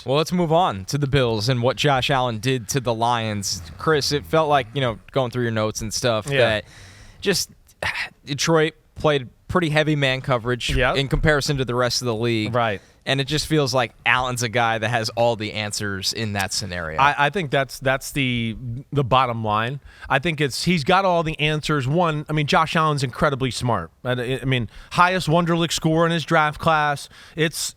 Well, let's move on to the Bills and what Josh Allen did to the Lions. Chris, it felt like, going through your notes and stuff, that just Detroit played pretty heavy man coverage in comparison to the rest of the league. Right. And it just feels like Allen's a guy that has all the answers in that scenario. I think that's the bottom line. I think he's got all the answers. One, Josh Allen's incredibly smart. Highest Wonderlic score in his draft class. It's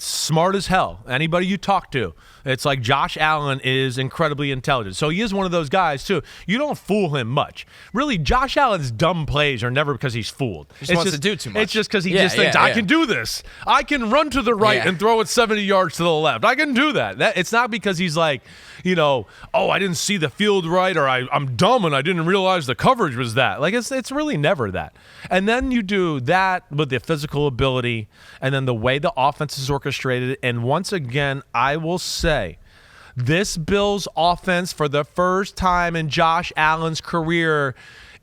smart as hell. Anybody you talk to, it's like Josh Allen is incredibly intelligent. So he is one of those guys too. You don't fool him much. Really, Josh Allen's dumb plays are never because he's fooled. He just wants to do too much. It's just because he just thinks, I can do this. I can run to the right and throw it 70 yards to the left. I can do that. It's not because he's like, I didn't see the field right, or I'm dumb and I didn't realize the coverage was that. Like, it's really never that. And then you do that with the physical ability and then the way the offense is orchestrated. And once again, I will say, this Bills offense for the first time in Josh Allen's career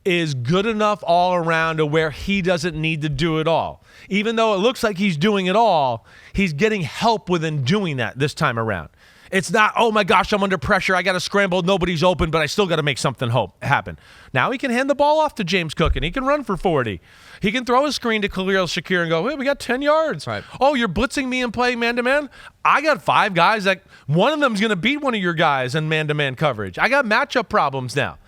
is good enough all around to where he doesn't need to do it all. Even though it looks like he's doing it all, he's getting help within doing that this time around. It's not, oh my gosh, I'm under pressure, I got to scramble, nobody's open, but I still got to make something happen. Now he can hand the ball off to James Cook, and he can run for 40. He can throw a screen to Khalil Shakir and go, hey, we got 10 yards. Right. Oh, you're blitzing me and playing man-to-man? I got 5 guys that one of them's going to beat one of your guys in man-to-man coverage. I got matchup problems now.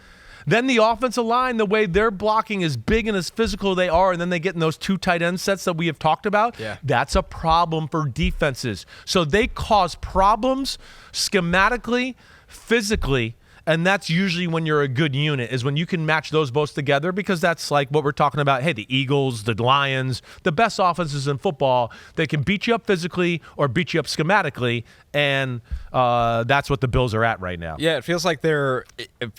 Then the offensive line, the way they're blocking, as big and as physical they are, and then they get in those 2 tight end sets that we have talked about, that's a problem for defenses. So they cause problems schematically, physically, and that's usually when you're a good unit, is when you can match those both together, because that's like what we're talking about. Hey, the Eagles, the Lions, the best offenses in football, they can beat you up physically or beat you up schematically, and that's what the Bills are at right now. Yeah, it feels like they're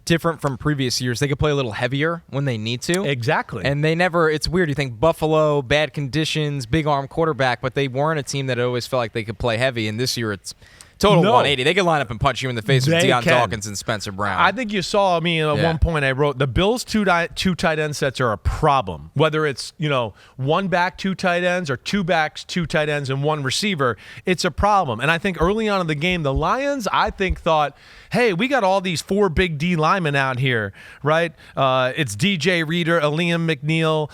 different from previous years. They could play a little heavier when they need to. Exactly. And they never, it's weird. You think Buffalo, bad conditions, big arm quarterback, but they weren't a team that always felt like they could play heavy. And this year it's total 180. They can line up and punch you in the face with Deion Dawkins and Spencer Brown. I think you saw me at one point. I wrote the Bills' two tight end sets are a problem. Whether it's 1 back, 2 tight ends, or 2 backs, 2 tight ends, and 1 receiver, it's a problem. And I think early on in the game, the Lions, I think, thought, hey, we got all these 4 big D linemen out here, right? It's DJ Reader, Liam McNeil,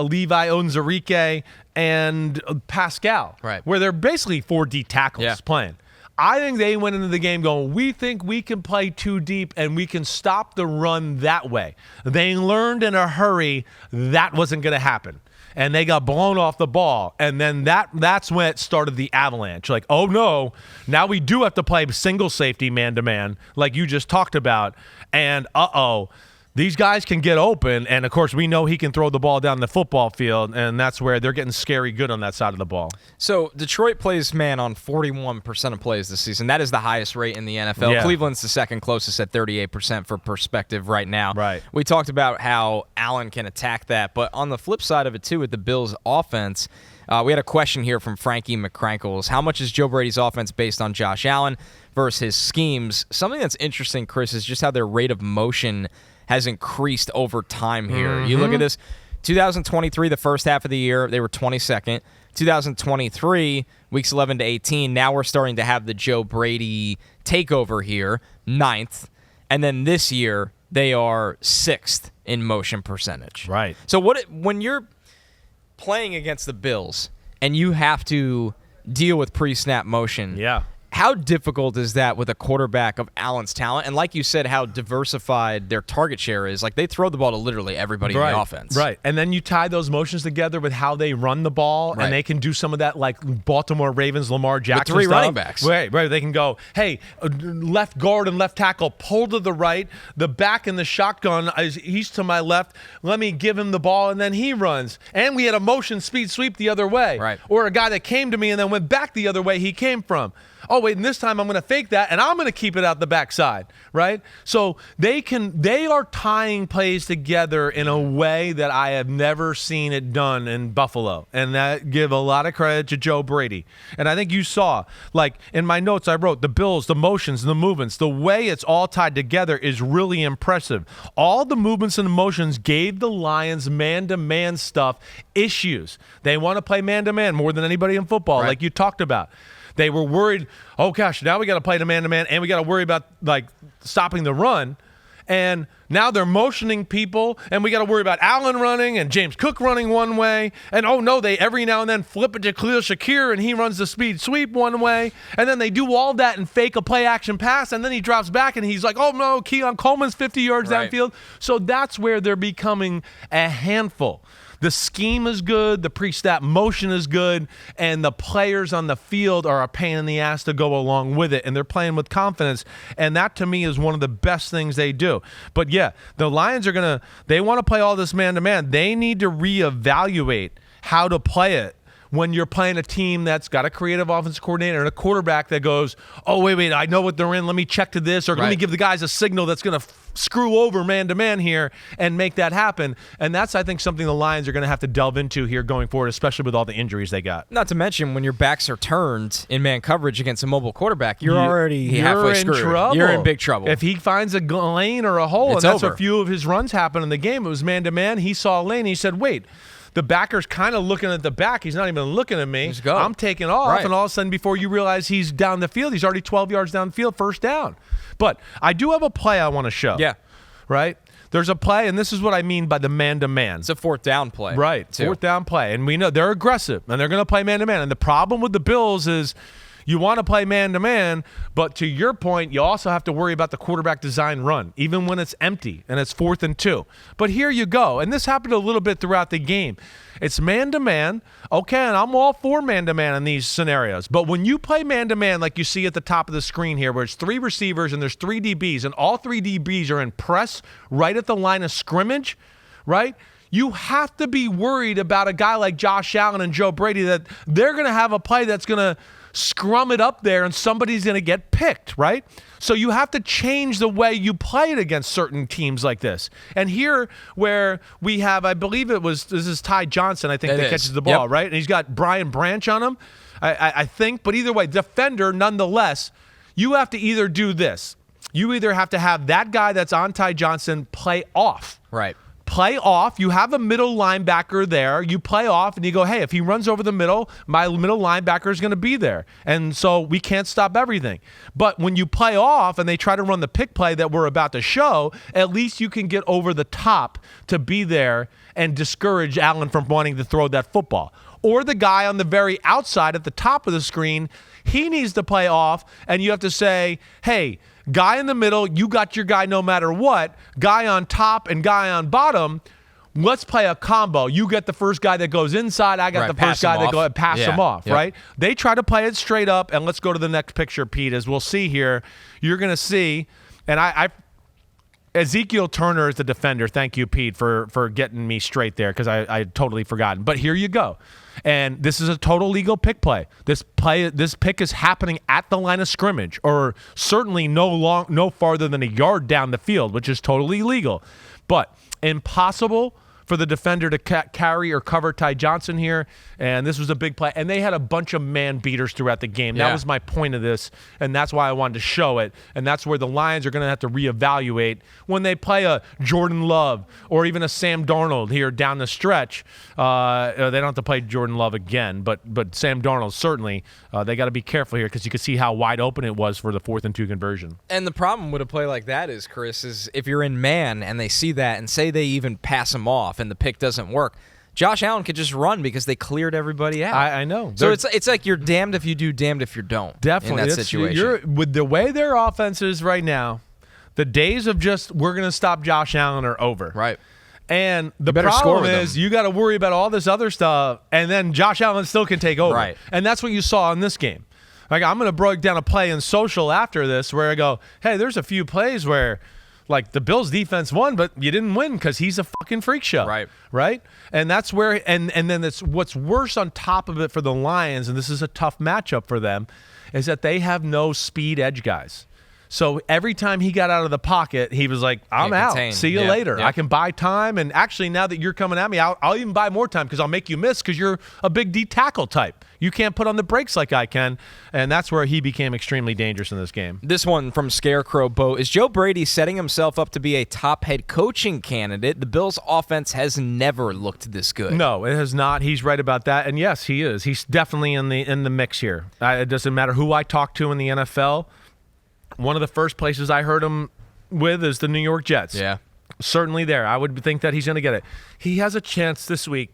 Levi Onwuzurike, and Pascal, right? Where they're basically 4 D tackles playing. I think they went into the game going, we think we can play 2 deep and we can stop the run that way. They learned in a hurry that wasn't going to happen. And they got blown off the ball. And then that's when it started the avalanche. Like, oh no, now we do have to play single safety man-to-man like you just talked about. And these guys can get open, and of course we know he can throw the ball down the football field, and that's where they're getting scary good on that side of the ball. So Detroit plays man on 41% of plays this season. That is the highest rate in the NFL. Yeah. Cleveland's the second closest at 38% for perspective right now. Right. We talked about how Allen can attack that, but on the flip side of it too, with the Bills' offense, we had a question here from Frankie McCrankles. How much is Joe Brady's offense based on Josh Allen versus his schemes? Something that's interesting, Chris, is just how their rate of motion has increased over time here. Mm-hmm. You look at this, 2023, the first half of the year, they were 22nd. 2023, weeks 11 to 18, now we're starting to have the Joe Brady takeover here, 9th. And then this year, they are 6th in motion percentage. Right. So when you're playing against the Bills and you have to deal with pre-snap motion, how difficult is that with a quarterback of Allen's talent? And like you said, how diversified their target share is. Like, they throw the ball to literally everybody in the offense. Right. And then you tie those motions together with how they run the ball, and they can do some of that like Baltimore Ravens, Lamar Jackson with 3 stuff. running backs. Right. They can go, hey, left guard and left tackle, pull to the right. The back in the shotgun, he's to my left. Let me give him the ball, and then he runs. And we had a motion speed sweep the other way. Right. Or a guy that came to me and then went back the other way he came from. Oh, wait, and this time I'm going to fake that, and I'm going to keep it out the backside, right? So they are tying plays together in a way that I have never seen it done in Buffalo, and that give a lot of credit to Joe Brady. And I think you saw, like in my notes I wrote, the Bills, the motions, the movements, the way it's all tied together is really impressive. All the movements and motions gave the Lions man-to-man stuff issues. They want to play man-to-man more than anybody in football, like you talked about. They were worried, oh gosh, now we got to play the man-to-man, and we got to worry about like stopping the run. And now they're motioning people, and we got to worry about Allen running and James Cook running one way. And oh no, they every now and then flip it to Khalil Shakir, and he runs the speed sweep one way. And then they do all that and fake a play action pass, and then he drops back, and he's like, oh no, Keon Coleman's 50 yards downfield. So that's where they're becoming a handful. The scheme is good, the pre-snap motion is good, and the players on the field are a pain in the ass to go along with it, and they're playing with confidence, and that to me is one of the best things they do. But yeah, the Lions they want to play all this man-to-man. They need to reevaluate how to play it when you're playing a team that's got a creative offensive coordinator and a quarterback that goes, oh, wait, I know what they're in. Let me check to this, or let me give the guys a signal that's going to screw over man-to-man here and make that happen. And that's, I think, something the Lions are going to have to delve into here going forward, especially with all the injuries they got. Not to mention, when your backs are turned in man coverage against a mobile quarterback, you're already halfway screwed. Trouble. You're in big trouble. If he finds a lane or a hole, it's and that's over. a few of his runs happen in the game. It was man-to-man. He saw a lane. And he said, wait. The backer's kind of looking at the back. He's not even looking at me. I'm taking off, and all of a sudden, before you realize he's down the field, he's already 12 yards down the field, first down. But I do have a play I want to show. Yeah. Right? There's a play, and this is what I mean by the man-to-man. It's a fourth down play. Right, too. Fourth down play. And we know they're aggressive, and they're going to play man-to-man. And the problem with the Bills is you want to play man-to-man, but to your point, you also have to worry about the quarterback design run, even when it's empty and it's 4th and 2. But here you go. And this happened a little bit throughout the game. It's man-to-man. Okay, and I'm all for man-to-man in these scenarios. But when you play man-to-man like you see at the top of the screen here, where it's 3 receivers and there's 3 DBs, and all 3 DBs are in press right at the line of scrimmage, right? You have to be worried about a guy like Josh Allen and Joe Brady that they're going to have a play that's going to scrum it up there and somebody's going to get picked, right? So you have to change the way you play it against certain teams like this. And here where we have, I believe this is Ty Johnson, I think, that catches the ball, right? And he's got Brian Branch on him, I think. But either way, defender, nonetheless, you have to either do this. You either have to have that guy that's on Ty Johnson play off. Right. Play off. You have a middle linebacker there. You play off, and you go, hey, if he runs over the middle, my middle linebacker is going to be there. And so we can't stop everything. But when you play off and they try to run the pick play that we're about to show, at least you can get over the top to be there and discourage Allen from wanting to throw that football. Or the guy on the very outside at the top of the screen, he needs to play off, and you have to say, hey, guy in the middle, you got your guy no matter what. Guy on top and guy on bottom, let's play a combo. You get the first guy that goes inside. I got the first guy that goes pass him off, right? They try to play it straight up, and let's go to the next picture, Pete. As we'll see here, you're going to see, and Ezekiel Turner is the defender. Thank you, Pete, for getting me straight there because I totally forgotten. But here you go. And this is a total legal pick play. This pick is happening at the line of scrimmage, or certainly no farther than a yard down the field, which is totally legal. But impossible for the defender to carry or cover Ty Johnson here, and this was a big play. And they had a bunch of man beaters throughout the game. That was my point of this, and that's why I wanted to show it. And that's where the Lions are going to have to reevaluate when they play a Jordan Love or even a Sam Darnold here down the stretch. They don't have to play Jordan Love again, but Sam Darnold certainly. They got to be careful here because you can see how wide open it was for the 4th and 2 conversion. And the problem with a play like that is, Chris, is if you're in man and they see that and say they even pass him off and the pick doesn't work, Josh Allen could just run because they cleared everybody out. I know. So it's like you're damned if you do, damned if you don't. Definitely. In that situation. With the way their offense is right now, the days of just we're going to stop Josh Allen are over. Right. And the problem is you got to worry about all this other stuff, and then Josh Allen still can take over. Right. And that's what you saw in this game. Like, I'm going to break down a play in social after this where I go, hey, there's a few plays where, like, the Bills defense won, but you didn't win because he's a fucking freak show. Right? And that's where – and then it's what's worse on top of it for the Lions, and this is a tough matchup for them, is that they have no speed edge guys. So every time he got out of the pocket, he was like, I'm out. Contain. See you later. Yep. I can buy time. And actually, now that you're coming at me, I'll even buy more time because I'll make you miss because you're a big D tackle type. You can't put on the brakes like I can. And that's where he became extremely dangerous in this game. This one from Scarecrow Boat. Is Joe Brady setting himself up to be a top head coaching candidate? The Bills' offense has never looked this good. No, it has not. He's right about that. And yes, he is. He's definitely in the mix here. It doesn't matter who I talk to in the NFL. One of the first places I heard him with is the New York Jets. Yeah. Certainly there. I would think that he's going to get it. He has a chance this week.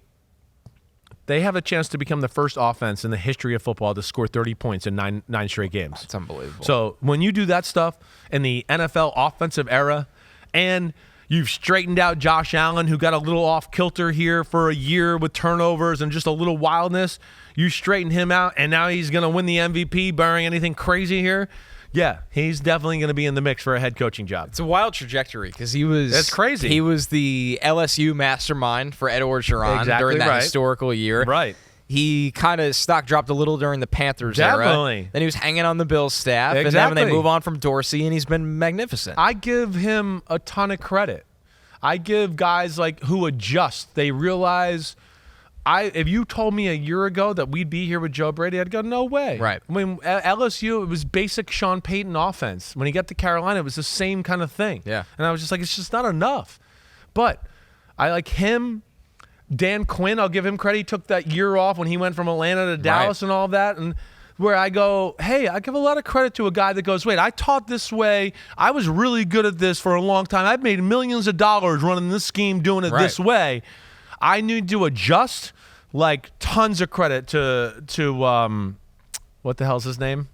They have a chance to become the first offense in the history of football to score 30 points in nine straight games. It's unbelievable. So when you do that stuff in the NFL offensive era, and you've straightened out Josh Allen, who got a little off kilter here for a year with turnovers and just a little wildness, you straighten him out, and now he's going to win the MVP, barring anything crazy here. Yeah, he's definitely going to be in the mix for a head coaching job. It's a wild trajectory because he was. That's crazy. He was the LSU mastermind for Ed Orgeron during that historical year. Right. He kind of stock dropped a little during the Panthers era. Then he was hanging on the Bills staff. Exactly. And then when they move on from Dorsey, and he's been magnificent. I give him a ton of credit. I give guys like who adjust. They realize. If you told me a year ago that we'd be here with Joe Brady, I'd go, no way. Right. I mean, at LSU, it was basic Sean Payton offense. When he got to Carolina, it was the same kind of thing. Yeah. And I was just like, it's just not enough. But I like him. Dan Quinn, I'll give him credit. He took that year off when he went from Atlanta to Dallas and all that. And where I go, hey, I give a lot of credit to a guy that goes, wait, I taught this way. I was really good at this for a long time. I've made millions of dollars running this scheme, doing it this way. I need to adjust. Like tons of credit to what the hell's his name?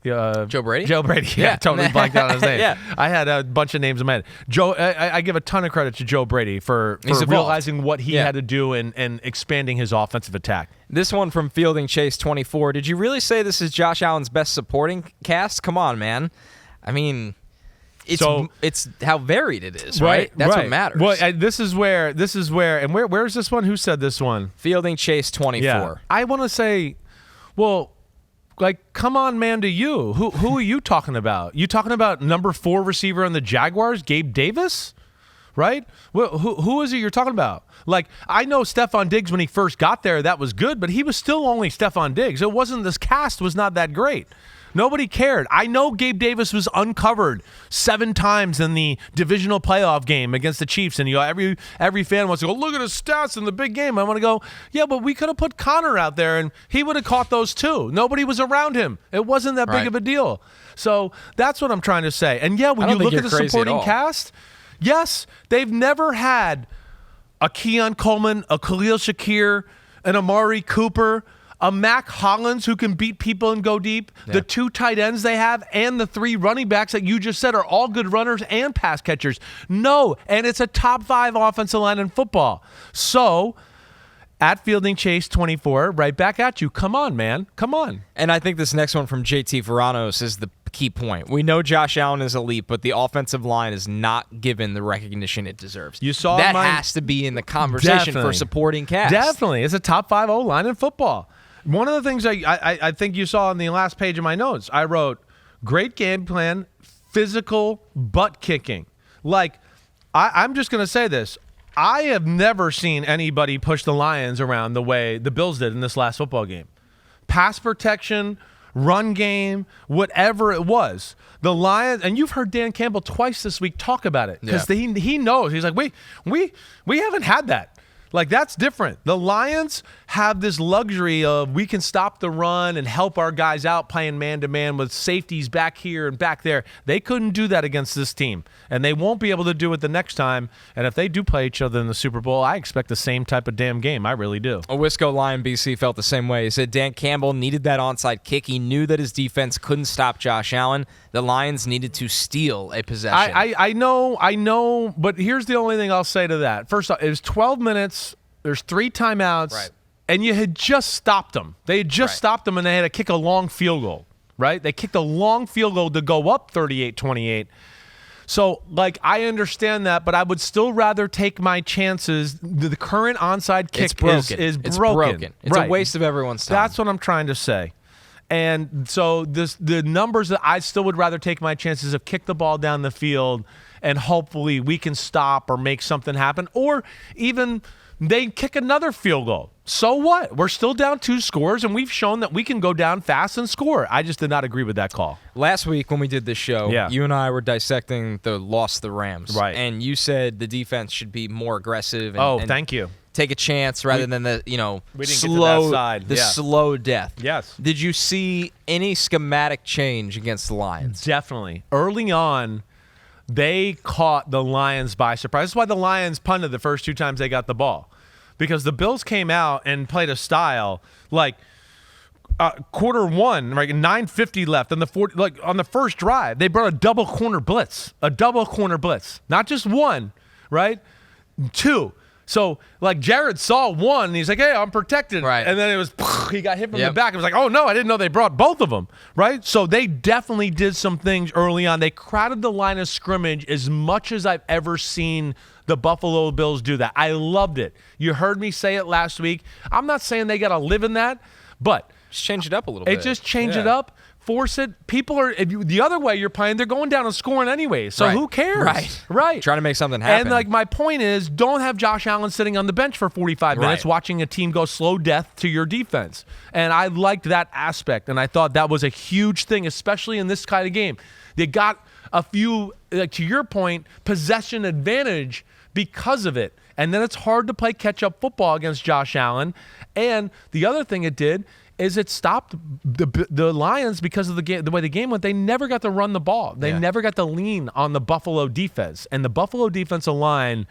Joe Brady? Joe Brady. Yeah, totally blanked out on his name. Yeah. I had a bunch of names in my head. Joe. I give a ton of credit to Joe Brady for realizing what he had to do and expanding his offensive attack. This one from Fielding Chase 24. Did you really say this is Josh Allen's best supporting cast? Come on, man. I mean, it's how varied it is, right? That's what matters. Well, this is where, and where's this one? Who said this one? Fielding Chase 24. Yeah. I want to say, well, like, come on, man, to you. Who are you talking about? You talking about number 4 receiver on the Jaguars, Gabe Davis? Right? Well, who is it you're talking about? Like, I know Stephon Diggs when he first got there, that was good, but he was still only Stephon Diggs. It wasn't, this cast was not that great. Nobody cared. I know Gabe Davis was uncovered 7 times in the divisional playoff game against the Chiefs, and every fan wants to go, look at his stats in the big game. I want to go, yeah, but we could have put Connor out there, and he would have caught those too. Nobody was around him. It wasn't that big of a deal. So that's what I'm trying to say. And yeah, when you look at the supporting cast, yes, they've never had a Keon Coleman, a Khalil Shakir, an Amari Cooper, a Mac Hollins who can beat people and go deep. Yeah. The 2 tight ends they have and the 3 running backs that you just said are all good runners and pass catchers. No, and it's a top 5 offensive line in football. So, at Fielding Chase 24, right back at you. Come on, man. Come on. And I think this next one from JT Veranos is the key point. We know Josh Allen is elite, but the offensive line is not given the recognition it deserves. You saw that has to be in the conversation for supporting cast. Definitely. It's a top 5 O-line in football. One of the things I think you saw on the last page of my notes, I wrote, great game plan, physical butt kicking. Like, I'm just going to say this. I have never seen anybody push the Lions around the way the Bills did in this last football game. Pass protection, run game, whatever it was. The Lions, and you've heard Dan Campbell twice this week talk about it because he knows. He's like, we haven't had that. Like, that's different. The Lions have this luxury of we can stop the run and help our guys out playing man-to-man with safeties back here and back there. They couldn't do that against this team, and they won't be able to do it the next time. And if they do play each other in the Super Bowl, I expect the same type of damn game. I really do. Wisco Lion BC felt the same way. He said Dan Campbell needed that onside kick. He knew that his defense couldn't stop Josh Allen. The Lions needed to steal a possession. I know, but here's the only thing I'll say to that. First off, it was 12 minutes. There's 3 timeouts, and you had just stopped them. They had just stopped them, and they had to kick a long field goal, right? They kicked a long field goal to go up 38-28. So, like, I understand that, but I would still rather take my chances. The current onside kick is broken. It's broken. It's a waste of everyone's time. That's what I'm trying to say. And so the numbers that I still would rather take my chances of kick the ball down the field and hopefully we can stop or make something happen, or even they kick another field goal. So what? We're still down 2 scores, and we've shown that we can go down fast and score. I just did not agree with that call. Last week when we did this show, you and I were dissecting the loss of the Rams. Right. And you said the defense should be more aggressive. And, thank you. Take a chance rather than the we didn't slow get to that side. slow death. Yes. Did you see any schematic change against the Lions? Definitely. Early on, they caught the Lions by surprise. That's why the Lions punted the first 2 times they got the ball, because the Bills came out and played a style like quarter 1, like 9:50 left on on the first drive. They brought a double corner blitz, not just 1, right? 2. So, like, Jared saw 1, and he's like, hey, I'm protected. Right. And then it was, he got hit from the back. It was like, oh, no, I didn't know they brought both of them, right? So they definitely did some things early on. They crowded the line of scrimmage as much as I've ever seen the Buffalo Bills do that. I loved it. You heard me say it last week. I'm not saying they got to live in that, but just change it up a little bit. Just change it up. Force it. People are the other way you're playing, they're going down and scoring anyway. So who cares? Right. Trying to make something happen. And like my point is, don't have Josh Allen sitting on the bench for 45 minutes watching a team go slow death to your defense. And I liked that aspect, and I thought that was a huge thing, especially in this kind of game. They got a few, like to your point, possession advantage because of it. And then it's hard to play catch-up football against Josh Allen. And the other thing it did is it stopped the Lions because of the way the game went. They never got to run the ball. They never got to lean on the Buffalo defense. And the Buffalo defensive line,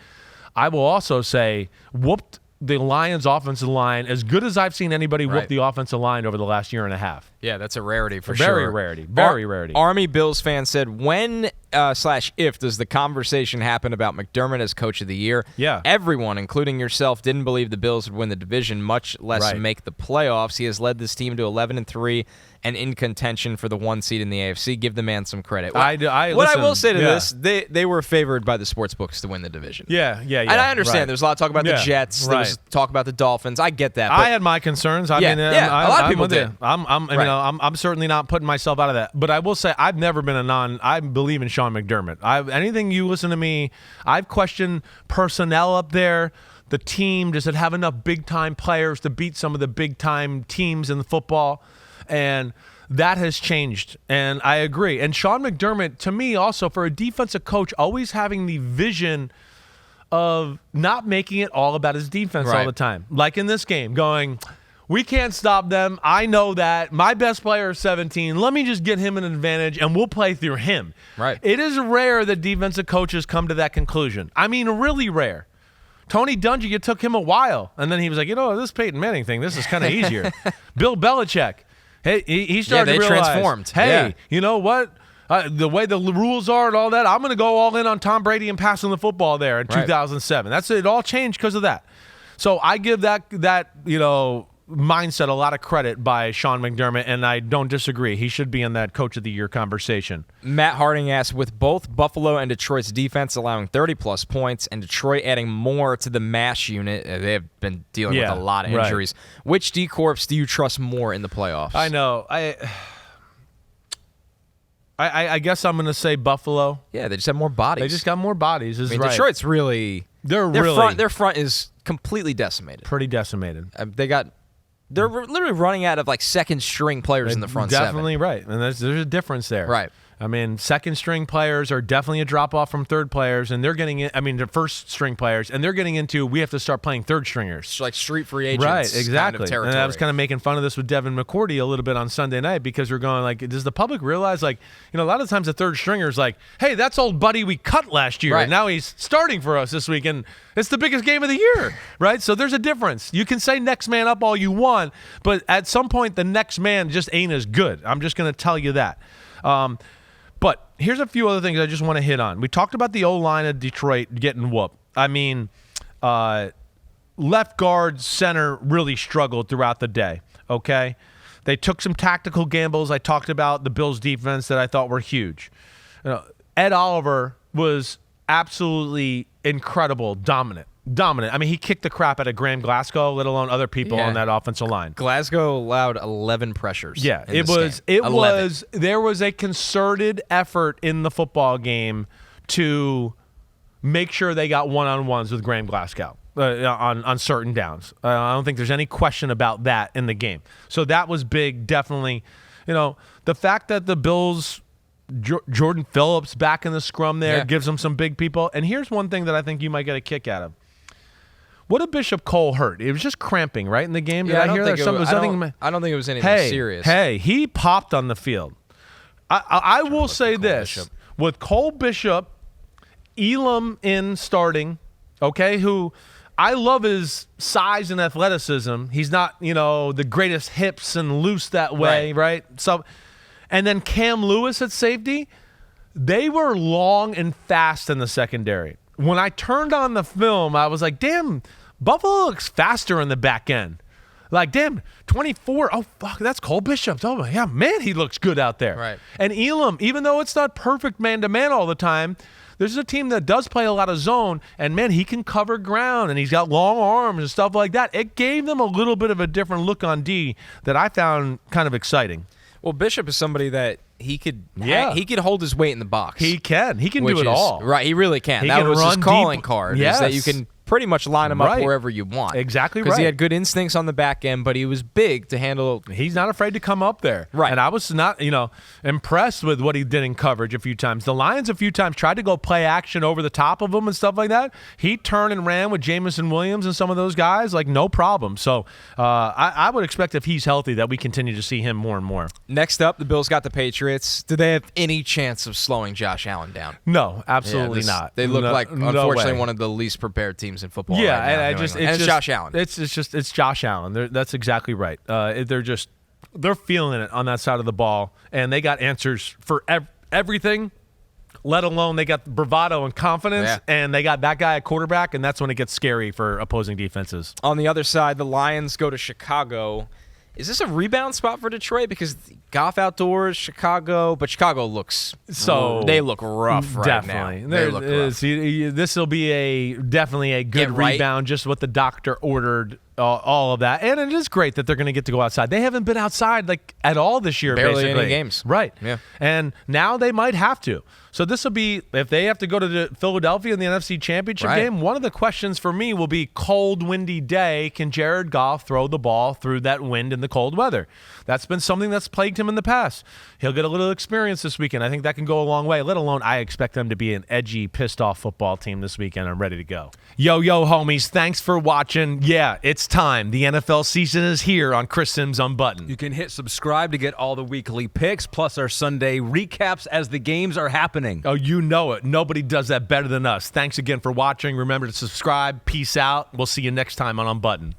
I will also say, whooped the Lions offensive line as good as I've seen anybody whoop the offensive line over the last year and a half. Yeah, that's a rarity for sure. Very rarity. Army Bills fan said, when / if does the conversation happen about McDermott as coach of the year? Yeah. Everyone, including yourself, didn't believe the Bills would win the division, much less make the playoffs. He has led this team to 11-3 and in contention for the 1 seed in the AFC. Give the man some credit. What I will say to this, they were favored by the sports books to win the division. Yeah. And I understand there's a lot of talk about the Jets. There was talk about the Dolphins. I get that. But I had my concerns. I mean, a lot of people did. I'm certainly not putting myself out of that. But I will say I've never been I believe in Sean McDermott. Anything you listen to me, I've questioned personnel up there. The team, does it have enough big-time players to beat some of the big-time teams in the football? And that has changed, and I agree. And Sean McDermott, to me also, for a defensive coach, always having the vision of not making it all about his defense all the time. Like in this game, going, we can't stop them. I know that. My best player is 17. Let me just get him an advantage, and we'll play through him. Right. It is rare that defensive coaches come to that conclusion. I mean, really rare. Tony Dungy, it took him a while, and then he was like, this Peyton Manning thing, this is kind of easier. Bill Belichick. Hey, he started to realize, transformed. Hey, you know what? The way the rules are and all that, I'm going to go all in on Tom Brady and passing the football there in 2007. That's it. All changed because of that. So I give that mindset a lot of credit by Sean McDermott, and I don't disagree. He should be in that Coach of the Year conversation. Matt Harding asks, with both Buffalo and Detroit's defense allowing 30-plus points and Detroit adding more to the MASH unit, they have been dealing with a lot of injuries. Which D-Corps do you trust more in the playoffs? I know. I guess I'm going to say Buffalo. Yeah, they just have more bodies. They just got more bodies. Detroit's really... Their front is completely decimated. Pretty decimated. They're literally running out of like second-string players in the front seven. Definitely right, and there's a difference there. Right. I mean, second-string players are definitely a drop-off from third players, and they're getting in. I mean, the first-string players, and they're getting into. We have to start playing third-stringers. It's like street free agents. Right, exactly. Kind of and I was kind of making fun of this with Devin McCourty a little bit on Sunday night because we're going like, does the public realize like, a lot of times the third stringer's like, hey, that's old buddy we cut last year, and now he's starting for us this week, and it's the biggest game of the year, right? So there's a difference. You can say next man up all you want, but at some point the next man just ain't as good. I'm just going to tell you that. But here's a few other things I just want to hit on. We talked about the O-line of Detroit getting whooped. I mean, left guard, center really struggled throughout the day, okay? They took some tactical gambles. I talked about the Bills' defense that I thought were huge. Ed Oliver was absolutely incredible, dominant. Dominant. I mean, he kicked the crap out of Graham Glasgow, let alone other people on that offensive line. Glasgow allowed 11 pressures. Yeah, there was a concerted effort in the football game to make sure they got one-on-ones with Graham Glasgow on certain downs. I don't think there's any question about that in the game. So that was big, definitely. The fact that the Bills, Jordan Phillips back in the scrum there gives them some big people. And here's one thing that I think you might get a kick out of. What did Bishop Cole hurt? It was just cramping, right, in the game? Did I hear that? I don't think it was anything serious. Hey, he popped on the field. I will say this. Bishop. With Cole Bishop, Elam in starting, okay, who I love his size and athleticism. He's not, the greatest hips and loose that way, right? So, and then Cam Lewis at safety, they were long and fast in the secondary. When I turned on the film, I was like, damn, Buffalo looks faster in the back end. Like, damn, 24. Oh, fuck, that's Cole Bishop. Oh, yeah, man, he looks good out there. Right. And Elam, even though it's not perfect man-to-man all the time, this is a team that does play a lot of zone, and, man, he can cover ground, and he's got long arms and stuff like that. It gave them a little bit of a different look on D that I found kind of exciting. Well, Bishop is somebody that he could hold his weight in the box. He can do it all. Right, he really can. That was his calling card, is that you can pretty much line him up wherever you want. Exactly right. Because he had good instincts on the back end, but he was big to handle. He's not afraid to come up there. Right. And I was not, impressed with what he did in coverage a few times. The Lions a few times tried to go play action over the top of him and stuff like that. He turned and ran with Jamison Williams and some of those guys, like no problem. So I would expect if he's healthy that we continue to see him more and more. Next up, the Bills got the Patriots. Do they have any chance of slowing Josh Allen down? No, absolutely not. They look like, unfortunately, one of the least prepared teams in football. Yeah, right now, and it's Josh Allen. It's Josh Allen. That's exactly right. They're feeling it on that side of the ball, and they got answers for everything. Let alone they got bravado and confidence, and they got that guy at quarterback, and that's when it gets scary for opposing defenses. On the other side, the Lions go to Chicago. Is this a rebound spot for Detroit? Because Goff outdoors, Chicago, but Chicago looks they look rough right now. They look rough. This will be definitely a good rebound, just what the doctor ordered. All of that, and it is great that they're going to get to go outside. They haven't been outside at all this year, barely basically. any games, right? Yeah, and now they might have to. So this will be, if they have to go to Philadelphia in the NFC Championship game. One of the questions for me will be cold, windy day. Can Jared Goff throw the ball through that wind in the cold weather? That's been something that's plagued him in the past. He'll get a little experience this weekend. I think that can go a long way. Let alone, I expect them to be an edgy, pissed-off football team this weekend. I'm ready to go. Yo, homies, thanks for watching. Yeah, it's time. The NFL season is here on Chris Simms Unbuttoned. You can hit subscribe to get all the weekly picks, plus our Sunday recaps as the games are happening. Oh, you know it. Nobody does that better than us. Thanks again for watching. Remember to subscribe. Peace out. We'll see you next time on Unbuttoned.